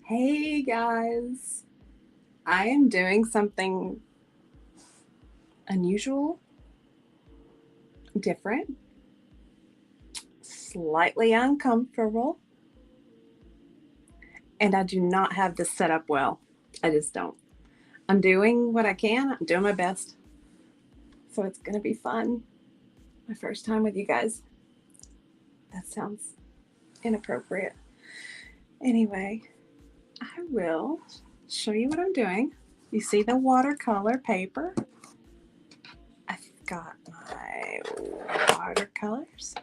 Hey guys, I am doing something unusual, different, slightly uncomfortable, and I do not have this set up well. I just don't. I'm doing what I can, I'm doing my best, so it's gonna be fun. My first time with you guys. That sounds inappropriate. Anyway, I will show you what I'm doing. You see the watercolor paper? I've got my watercolors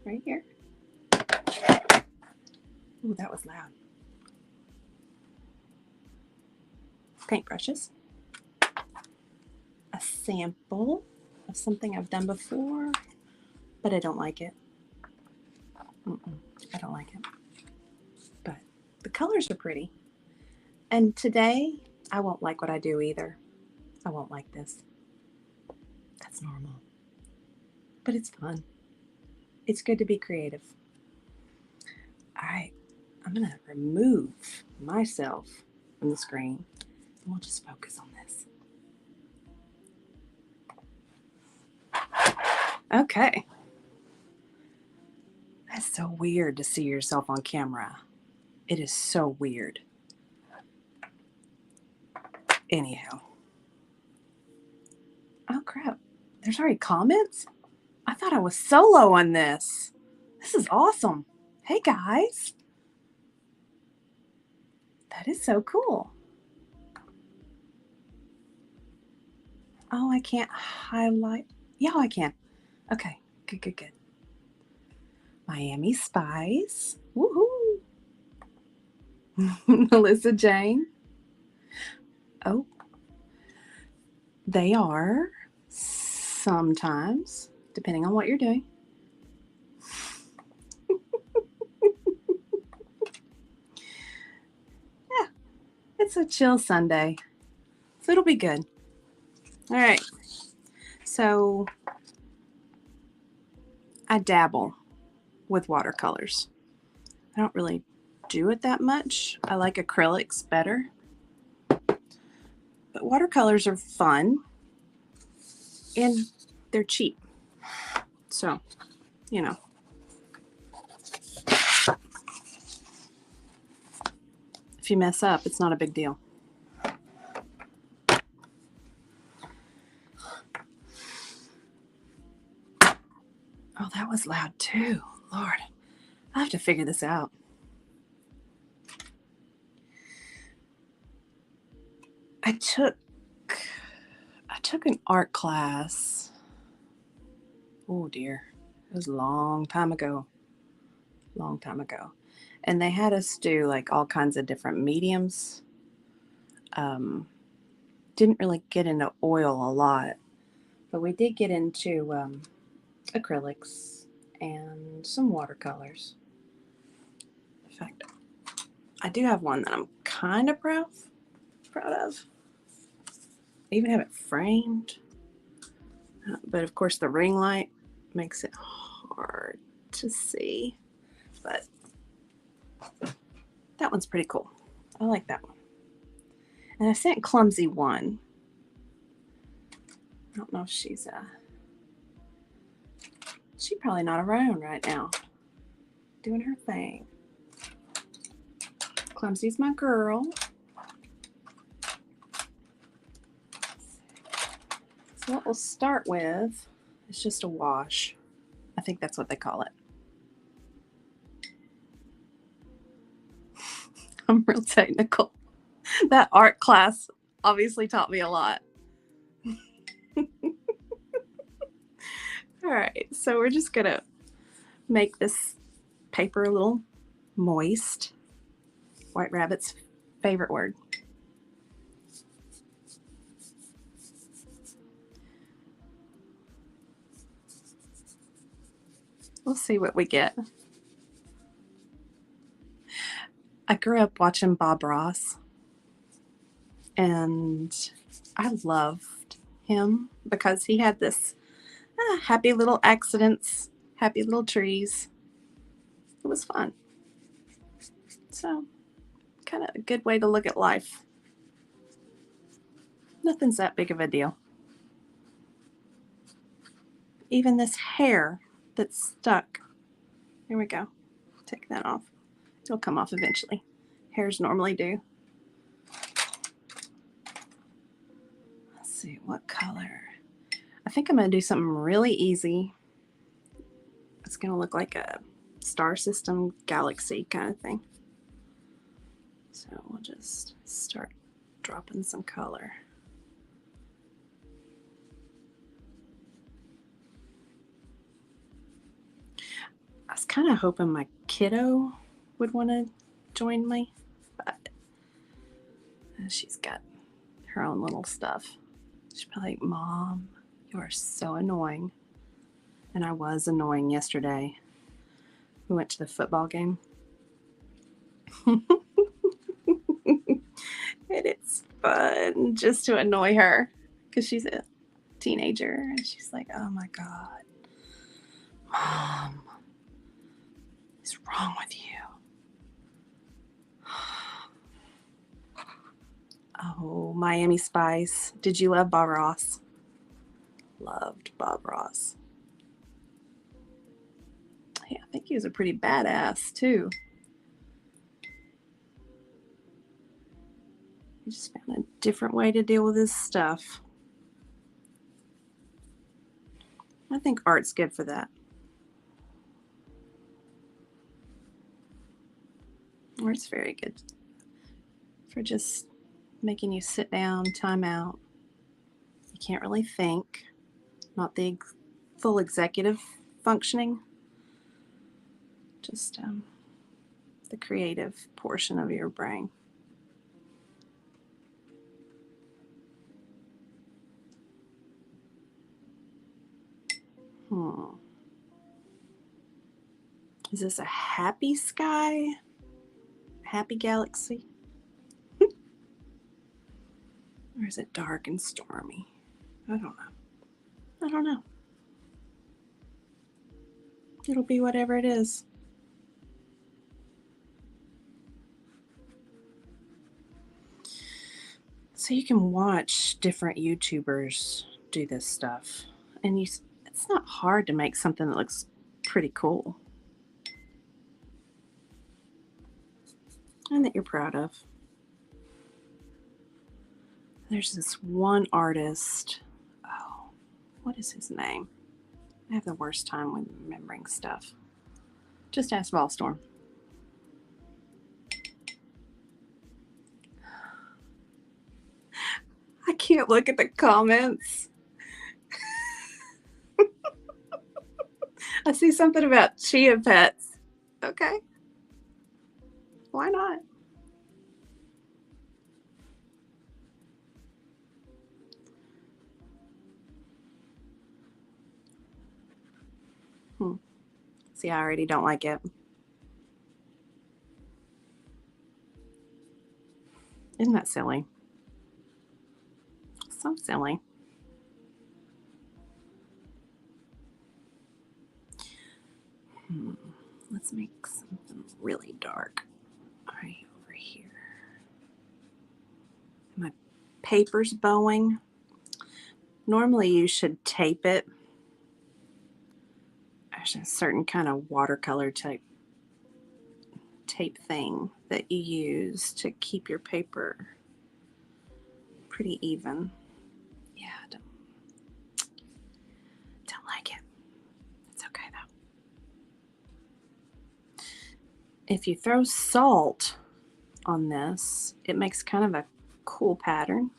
right here. Ooh, that was loud. Paintbrushes. A sample of something I've done before, but I don't like it. I don't like it. But the colors are pretty. And today, I won't like what I do either. I won't like this. That's normal. But it's fun. It's good to be creative. All right, I'm going to remove myself from the screen and we'll just focus on this. Okay. That's so weird to see yourself on camera. It is so weird. Anyhow. Oh crap. There's already comments? I thought I was solo on this. This is awesome. Hey guys. That is so cool. Oh, I can't highlight. Yeah, I can. Okay. Good. Miami Spice. Woohoo. Melissa Jane. Oh, they are sometimes, depending on what you're doing. Yeah, it's a chill Sunday, so it'll be good. All right. So I dabble with watercolors. I don't really do it that much. I like acrylics better. But watercolors are fun and they're cheap. So, you know. If you mess up, it's not a big deal. Oh, that was loud too. Lord, I have to figure this out. I took an art class. Oh dear. It was a long time ago. And they had us do like all kinds of different mediums. Didn't really get into oil a lot, but we did get into acrylics and some watercolors. In fact, I do have one that I'm kind of proud of. I even have it framed. But of course, the ring light makes it hard to see. But that one's pretty cool. I like that one. And I sent Clumsy one. I don't know if she's probably not around right now. Doing her thing. Clumsy's my girl. So what we'll start with is just a wash. I think that's what they call it. I'm real technical. That art class obviously taught me a lot. All right, so we're just gonna make this paper a little moist. White Rabbit's favorite word. We'll see what we get. I grew up watching Bob Ross, and I loved him because he had this happy little accidents, happy little trees. It was fun. So kind of a good way to look at life. Nothing's that big of a deal. Even this hair that's stuck. Here we go. Take that off. It'll come off eventually. Hairs normally do. Let's see, what color? I think I'm going to do something really easy. It's going to look like a star system galaxy kind of thing. So we'll just start dropping some color. I was kind of hoping my kiddo would want to join me, but she's got her own little stuff. She's probably like, Mom, you are so annoying. And I was annoying yesterday. We went to the football game. And it's fun just to annoy her because she's a teenager and she's like, oh my God, Mom, what's wrong with you? Oh, Miami Spice. Did you love Bob Ross? Loved Bob Ross. Yeah, I think he was a pretty badass too. He just found a different way to deal with his stuff. I think art's good for that. Art's very good for just making you sit down, time out. You can't really think. Not the full executive functioning. Just the creative portion of your brain. Is this a happy sky? Happy galaxy? Or is it dark and stormy? I don't know. It'll be whatever it is. So you can watch different YouTubers do this stuff. And it's not hard to make something that looks pretty cool. And that you're proud of. There's this one artist. Oh, what is his name? I have the worst time with remembering stuff. Just ask Ballstorm. I can't look at the comments. I see something about chia pets. Okay. Why not? See, I already don't like it. Isn't that silly? So silly. Let's make something really dark right over here. My paper's bowing. Normally you should tape it. There's a certain kind of watercolor type tape thing that you use to keep your paper pretty even. Yeah, don't like it. It's okay though. If you throw salt on this, it makes kind of a cool pattern.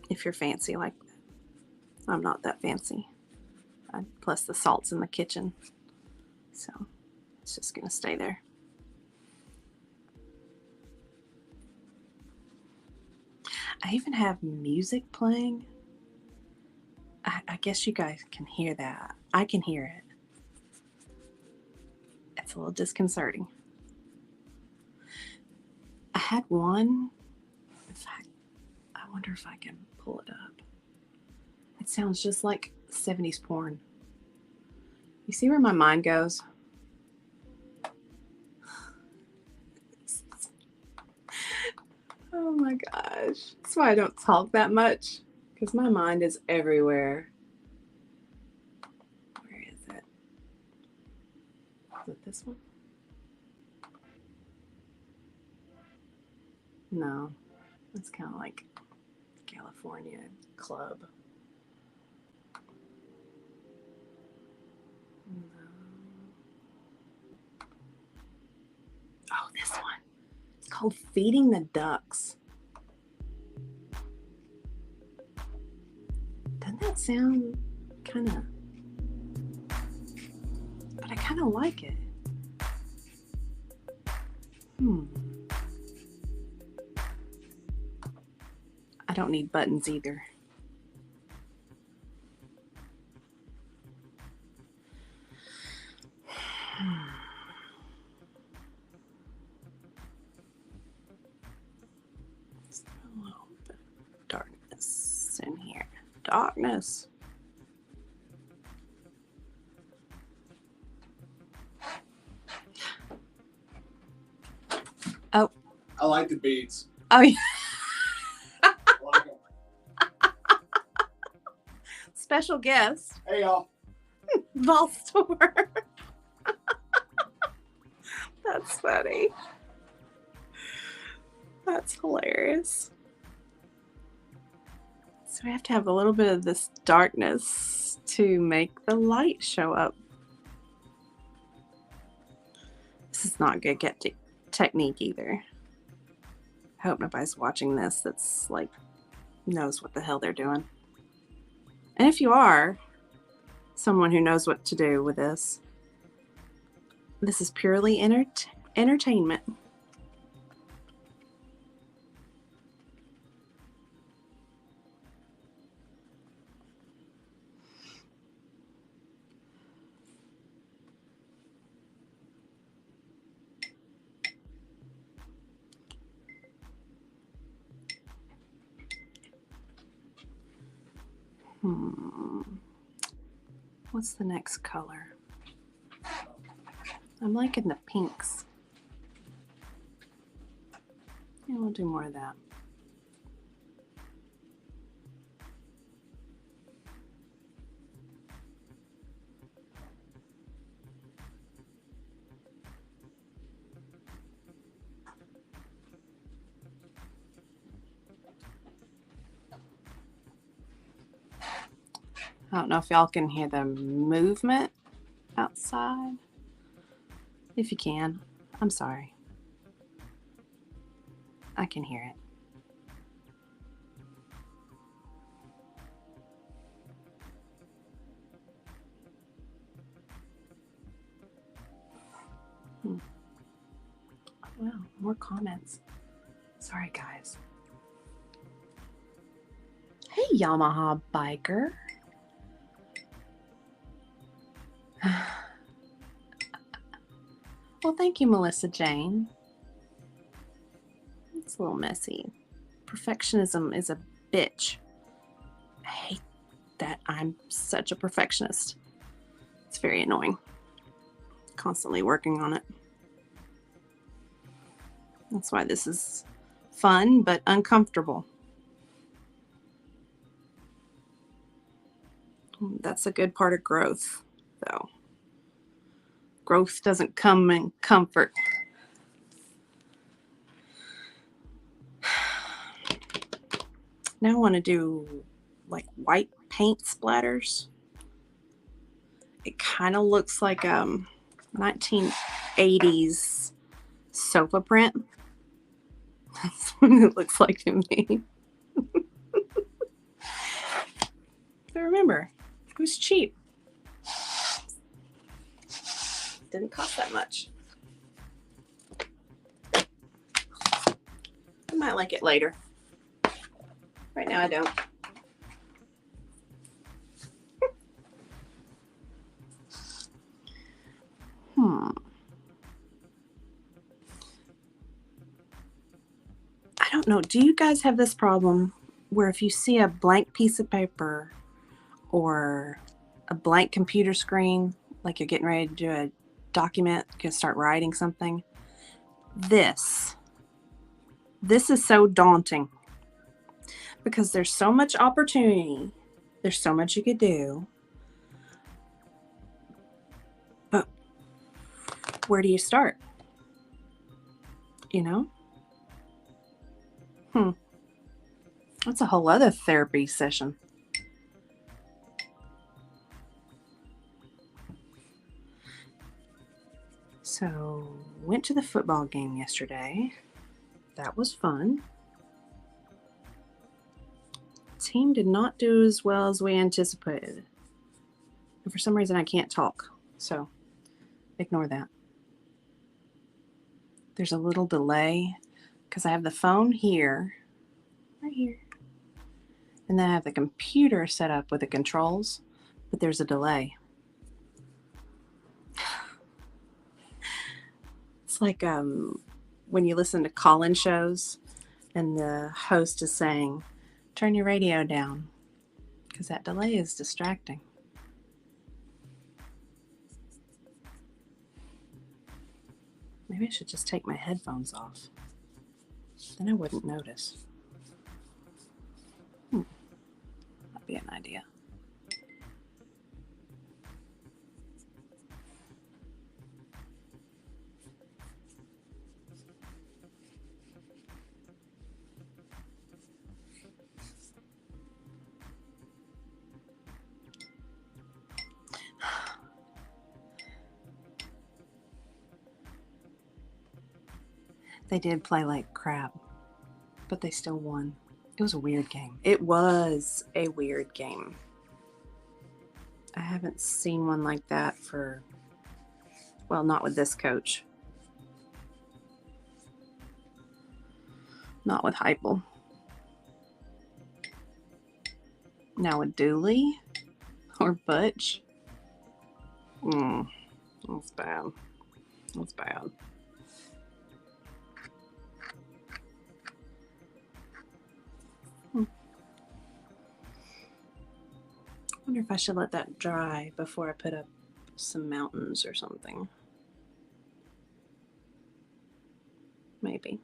If you're fancy like that. I'm not that fancy. Plus the salt's in the kitchen. So it's just going to stay there. I even have music playing. I guess you guys can hear that. I can hear it. It's a little disconcerting. I had one. In fact, I wonder if I can pull it up. It sounds just like 70s porn. You see where my mind goes? Oh my gosh. That's why I don't talk that much, because my mind is everywhere. Where is it? Is it this one? No. It's kind of like California Club. No. Oh, this one. It's called Feeding the Ducks. Doesn't that sound kind of... But I kind of like it. I don't need buttons either. Just a little bit of darkness in here. Darkness. Oh. I like the beads. Oh, yeah. I like 'em. Special guest. Hey, y'all. Volstore. That's funny. That's hilarious. So we have to have a little bit of this darkness to make the light show up. This is not good technique either. I hope nobody's watching this that's like knows what the hell they're doing. And if you are someone who knows what to do with this is purely entertainment. What's the next color? I'm liking the pinks. Yeah, we'll do more of that. I don't know if y'all can hear the movement outside. If you can, I'm sorry. I can hear it. Wow, more comments. Sorry, guys. Hey, Yamaha biker. Well, thank you, Melissa Jane. It's a little messy. Perfectionism is a bitch. I hate that I'm such a perfectionist. It's very annoying. Constantly working on it. That's why this is fun but uncomfortable. That's a good part of growth, though. Growth doesn't come in comfort. Now I want to do like white paint splatters. It kind of looks like 1980s sofa print. That's what it looks like to me. But remember, it was cheap. Didn't cost that much. I might like it later. Right now I don't. I don't know. Do you guys have this problem where if you see a blank piece of paper or a blank computer screen like you're getting ready to do a document, you're going to start writing something. This is so daunting because there's so much opportunity. There's so much you could do. But where do you start? You know? That's a whole other therapy session. So, went to the football game yesterday. That was fun. Team did not do as well as we anticipated. And for some reason, I can't talk. So, ignore that. There's a little delay because I have the phone here, right here. And then I have the computer set up with the controls, but there's a delay. It's like when you listen to call-in shows and the host is saying, turn your radio down, because that delay is distracting. Maybe I should just take my headphones off. Then I wouldn't notice. That'd be an idea. They did play like crap, but they still won. It was a weird game. It was a weird game. I haven't seen one like that for, well, not with this coach. Not with Heupel. Now with Dooley or Butch. That's bad. That's bad. I wonder if I should let that dry before I put up some mountains or something. Maybe.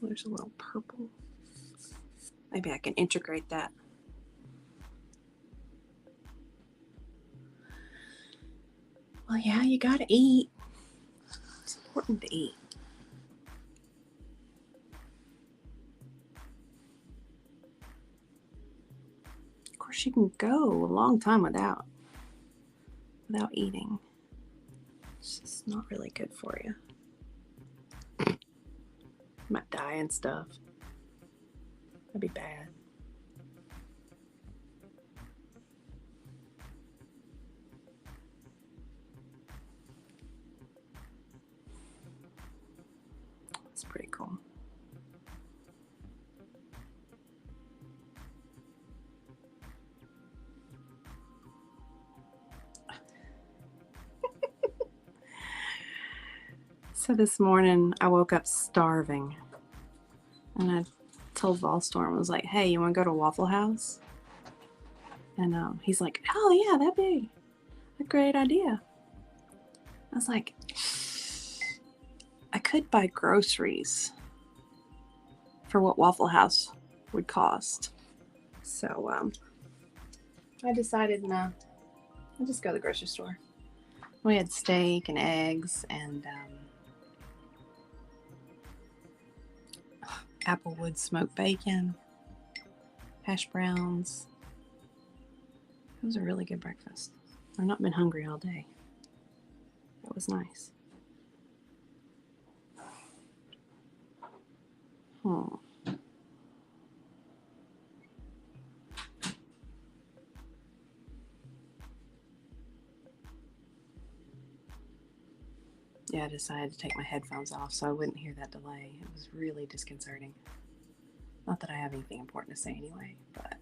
Oh, there's a little purple. Maybe I can integrate that. Well, yeah, you gotta eat. It's important to eat. Of course, you can go a long time without eating. It's just not really good for you. You might die and stuff. That'd be bad. It's pretty cool. So this morning I woke up starving, and I told Volstorm, I was like, hey, you want to go to Waffle House? And he's like, oh yeah, that'd be a great idea. I was like, I could buy groceries for what Waffle House would cost. So I decided, no, I'll just go to the grocery store. We had steak and eggs and Applewood smoked bacon, hash browns. It was a really good breakfast. I've not been hungry all day. That was nice. Yeah, I decided to take my headphones off so I wouldn't hear that delay. It was really disconcerting. Not that I have anything important to say anyway, but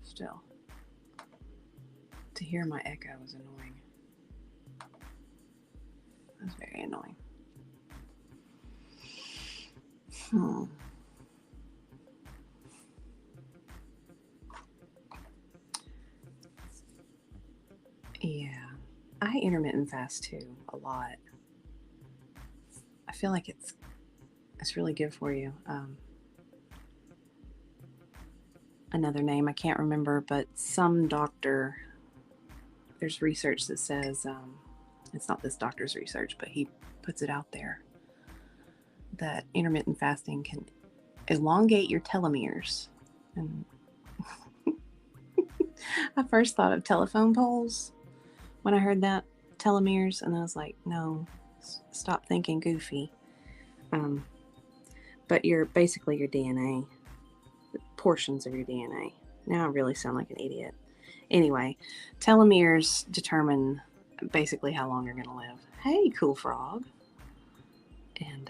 still. To hear my echo was annoying. It was very annoying. I intermittent fast too a lot. I feel like it's really good for you. Another name I can't remember, but some doctor, there's research that says it's not this doctor's research, but he puts it out there that intermittent fasting can elongate your telomeres. And I first thought of telephone poles when I heard that, telomeres, and I was like, no, stop thinking goofy. But you're basically your DNA, portions of your DNA. Now I really sound like an idiot. Anyway, telomeres determine basically how long you're going to live. Hey, cool frog. And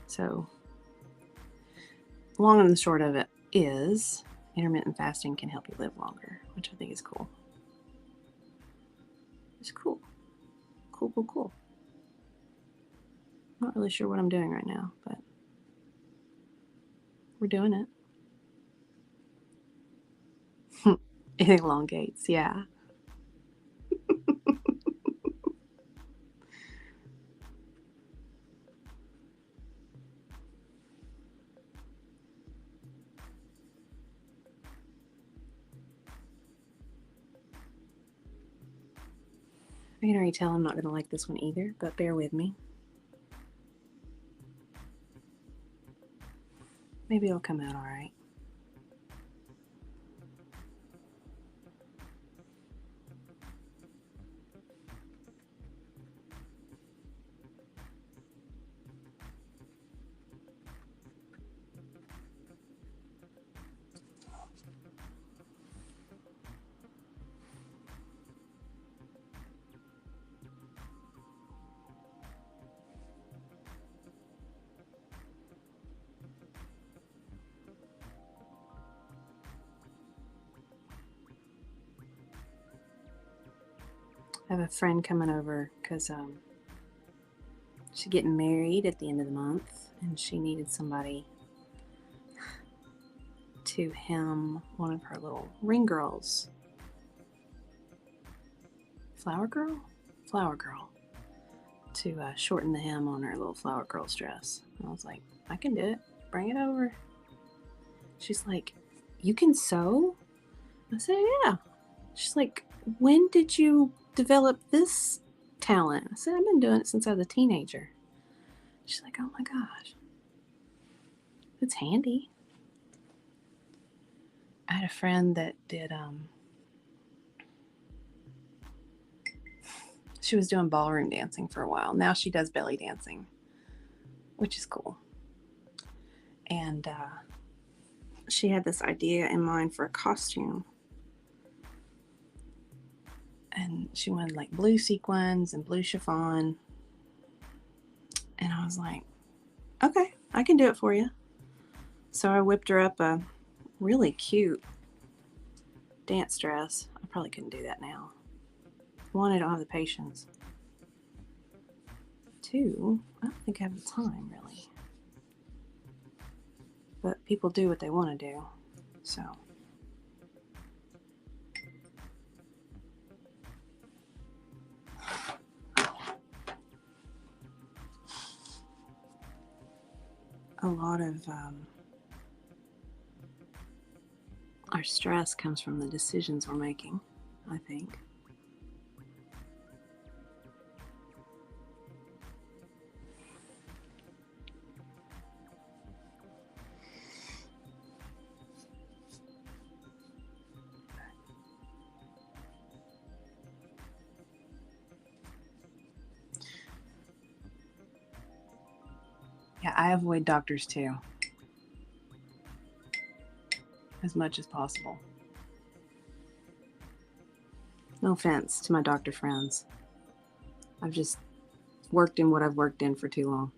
so, long and the short of it is intermittent fasting can help you live longer, which I think is cool. It's cool. Cool, cool, cool. I'm not really sure what I'm doing right now, but we're doing it. It elongates, yeah. I can already tell I'm not going to like this one either, but bear with me. Maybe it'll come out all right. I have a friend coming over because she's getting married at the end of the month, and she needed somebody to hem one of her little ring girls. Flower girl? Flower girl. To shorten the hem on her little flower girl's dress. And I was like, I can do it. Bring it over. She's like, you can sew? I said, yeah. She's like, when did you develop this talent? I said, I've been doing it since I was a teenager. She's like, oh my gosh. It's handy. I had a friend that did, she was doing ballroom dancing for a while. Now she does belly dancing, which is cool. And she had this idea in mind for a costume. And she wanted like blue sequins and blue chiffon. And I was like, okay, I can do it for you. So I whipped her up a really cute dance dress. I probably couldn't do that now. One, I don't have the patience. Two, I don't think I have the time really. But people do what they want to do. So. A lot of our stress comes from the decisions we're making, I think. Yeah, I avoid doctors too, as much as possible. No offense to my doctor friends. I've just worked in what I've worked in for too long.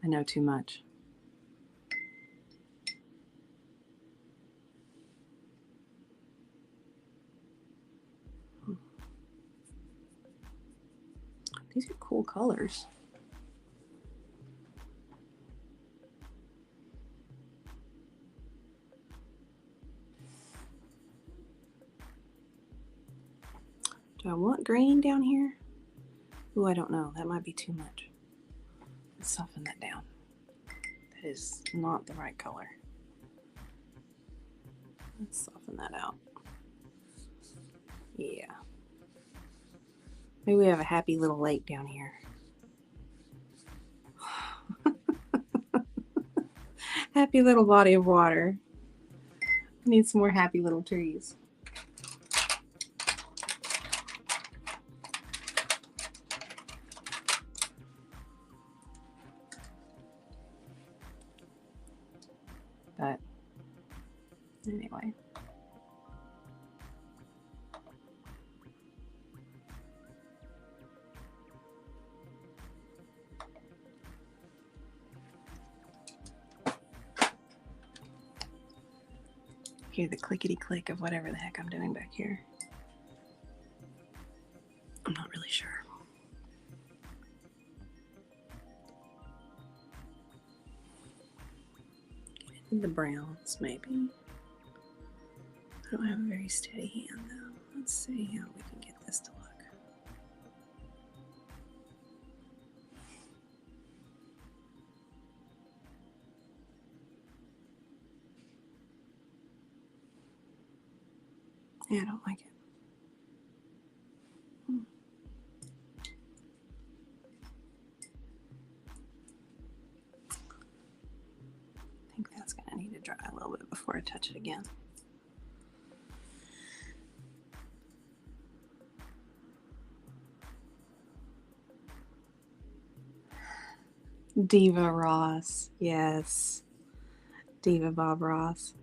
I know too much. These are cool colors. Do I want green down here? Oh, I don't know. That might be too much. Let's soften that down. That is not the right color. Let's soften that out. Yeah. Maybe we have a happy little lake down here. Happy little body of water. Need some more happy little trees. But anyway. Hear the clickety click of whatever the heck I'm doing back here. I'm not really sure. Get into the browns, maybe. I don't have a very steady hand though. Let's see how we can get this to look. Yeah, I don't like it. I think that's going to need to dry a little bit before I touch it again. Diva Ross, yes. Diva Bob Ross.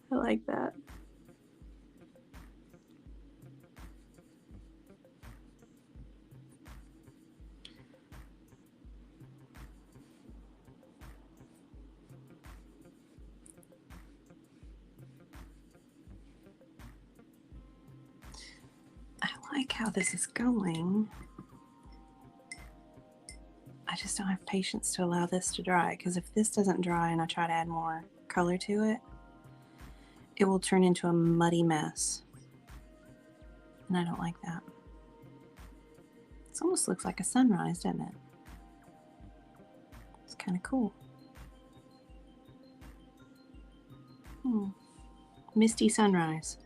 I like that. I like how this is going. I just don't have patience to allow this to dry, because if this doesn't dry and I try to add more color to it, it will turn into a muddy mess. And I don't like that. This almost looks like a sunrise, doesn't it? It's kind of cool. Misty sunrise.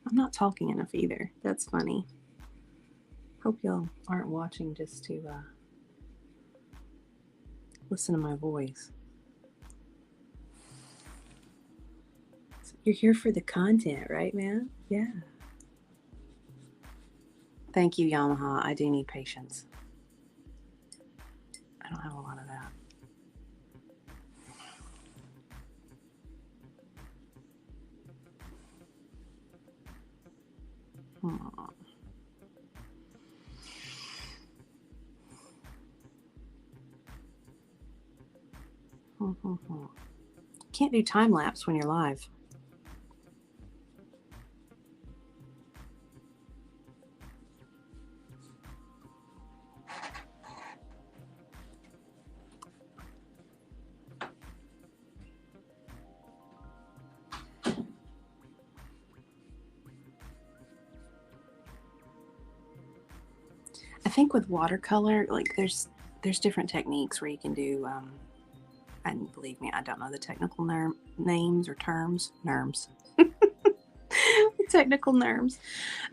I'm not talking enough either. That's funny. Hope y'all aren't watching just to listen to my voice. You're here for the content, right, man? Yeah. Thank you, Yamaha. I do need patience. I don't have a lot of that. Can't do time lapse when you're live. I think with watercolor, like there's different techniques where you can do, and believe me, I don't know the technical names or terms. Technical terms.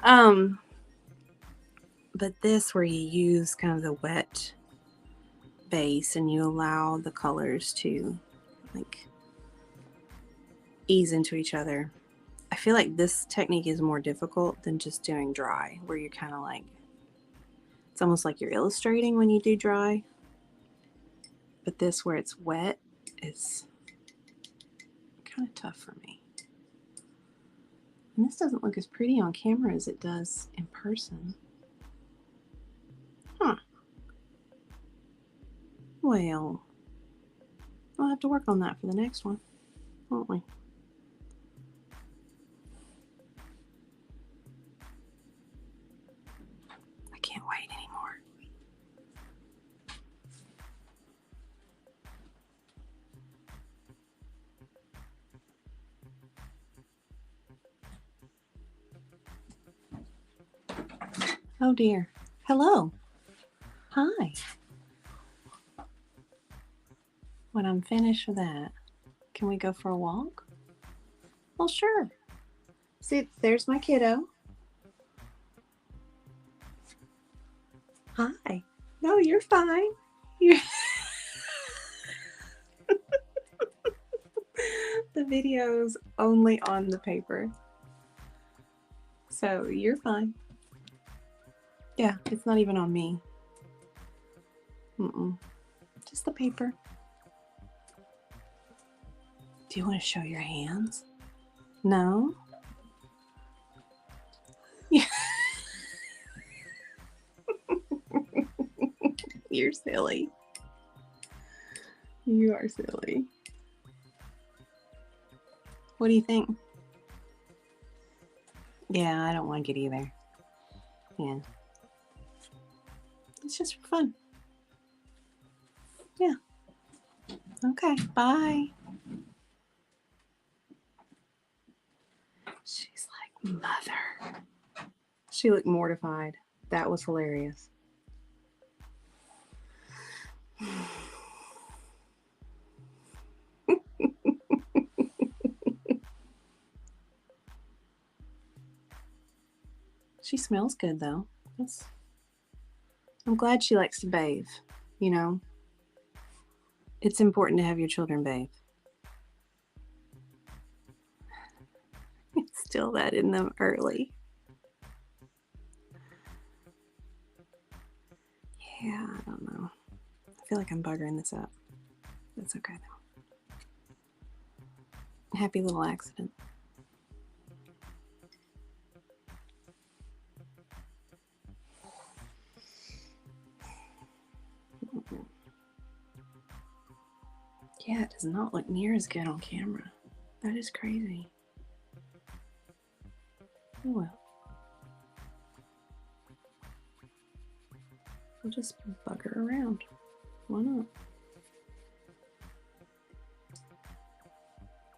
But this, where you use kind of the wet base and you allow the colors to like ease into each other. I feel like this technique is more difficult than just doing dry, where you're kind of like, it's almost like you're illustrating when you do dry. But this, where it's wet, it's kind of tough for me. And this doesn't look as pretty on camera as it does in person. Huh. Well, I'll have to work on that for the next one, won't we? I can't wait anymore. Oh dear. Hello. Hi. When I'm finished with that, can we go for a walk? Well, sure. See, there's my kiddo. Hi. No, you're fine. You're the video's only on the paper. So you're fine. Yeah, it's not even on me. Just the paper. Do you want to show your hands? No? Yeah. You're silly. You are silly. What do you think? Yeah, I don't like it either. Yeah. It's just for fun. Yeah. Okay, bye. She's like, mother. She looked mortified. That was hilarious. She smells good though. I'm glad she likes to bathe, you know. It's important to have your children bathe. Instill that in them early. Yeah, I don't know. I feel like I'm buggering this up. That's okay though. Happy little accident. Yeah, it does not look near as good on camera. That is crazy. Oh well. We'll just bugger around. Why not?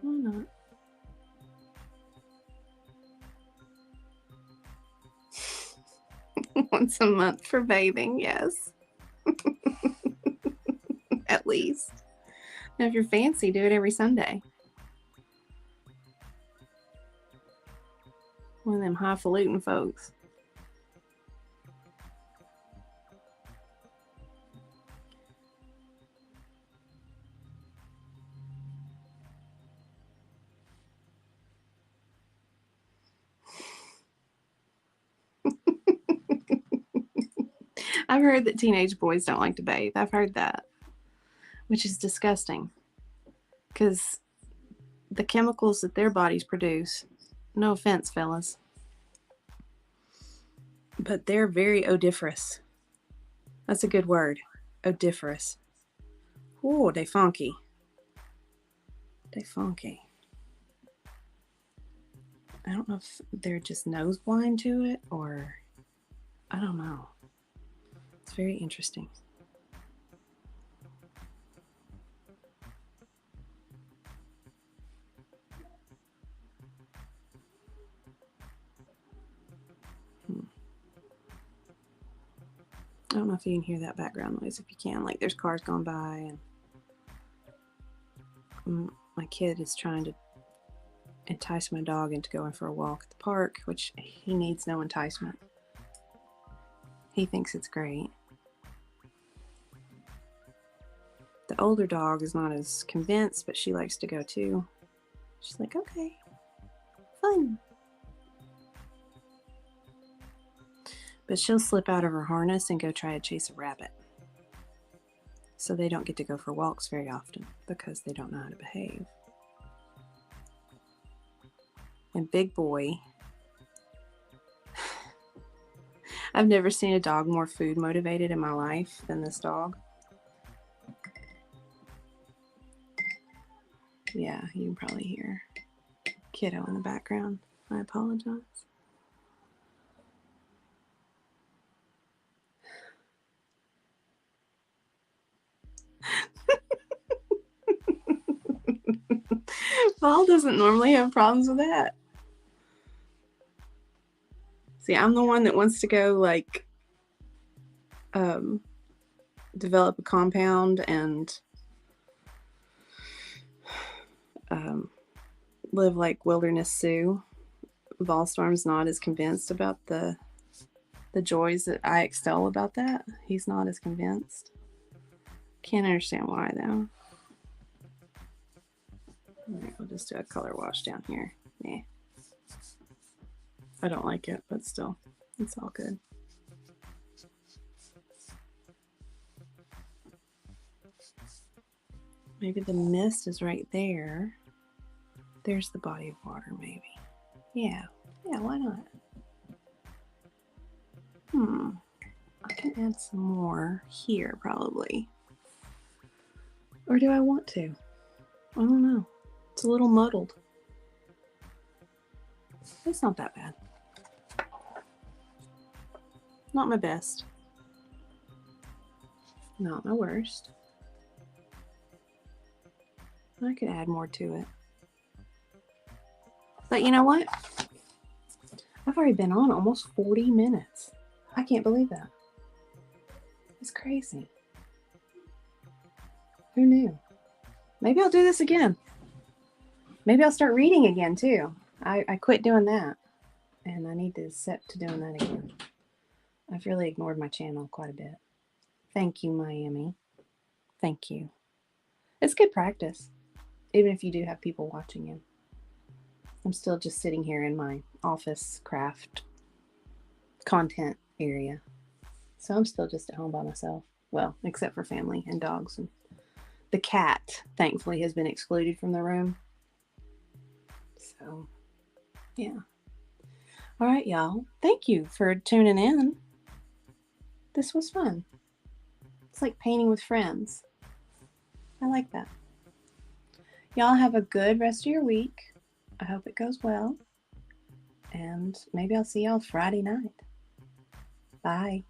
Why not? Once a month for bathing, yes. At least. Now, if you're fancy, do it every Sunday. One of them highfalutin folks. I've heard that teenage boys don't like to bathe. I've heard that, which is disgusting because the chemicals that their bodies produce, no offense, fellas, but they're very odoriferous. That's a good word. Odoriferous. Oh, they funky. They funky. I don't know if they're just nose blind to it or I don't know. It's very interesting. I don't know if you can hear that background noise. If you can, like there's cars going by and my kid is trying to entice my dog into going for a walk at the park, which he needs no enticement. He thinks it's great. The older dog is not as convinced, but she likes to go too. She's like, okay, fun. But she'll slip out of her harness and go try to chase a rabbit. So they don't get to go for walks very often because they don't know how to behave. and Big Boy. I've never seen a dog more food motivated in my life than this dog. Yeah, you can probably hear Kiddo in the background. I apologize. Paul doesn't normally have problems with that. See, I'm the one that wants to go like develop a compound and live like Wilderness Sue. Volstorm's not as convinced about the joys that I excel about that. He's not as convinced. Can't understand why though. All right, we'll just do a color wash down here. Yeah. I don't like it, but still, it's all good. Maybe the mist is right there. There's the body of water, maybe. Yeah, why not? I can add some more here, probably. Or do I want to? I don't know. It's a little muddled. It's not that bad. Not my best. Not my worst. I could add more to it. But you know what? I've already been on almost 40 minutes. I can't believe that. It's crazy. Who knew? Maybe I'll do this again. Maybe I'll start reading again too. I quit doing that. And I need to set to doing that again. I've really ignored my channel quite a bit. Thank you, Miami. Thank you. It's good practice, even if you do have people watching you. I'm still just sitting here in my office craft content area. So I'm still just at home by myself. Well, except for family and dogs. And the cat, thankfully, has been excluded from the room. So, yeah. All right, y'all. Thank you for tuning in. This was fun. It's like painting with friends. I like that. Y'all have a good rest of your week. I hope it goes well. And maybe I'll see y'all Friday night. Bye.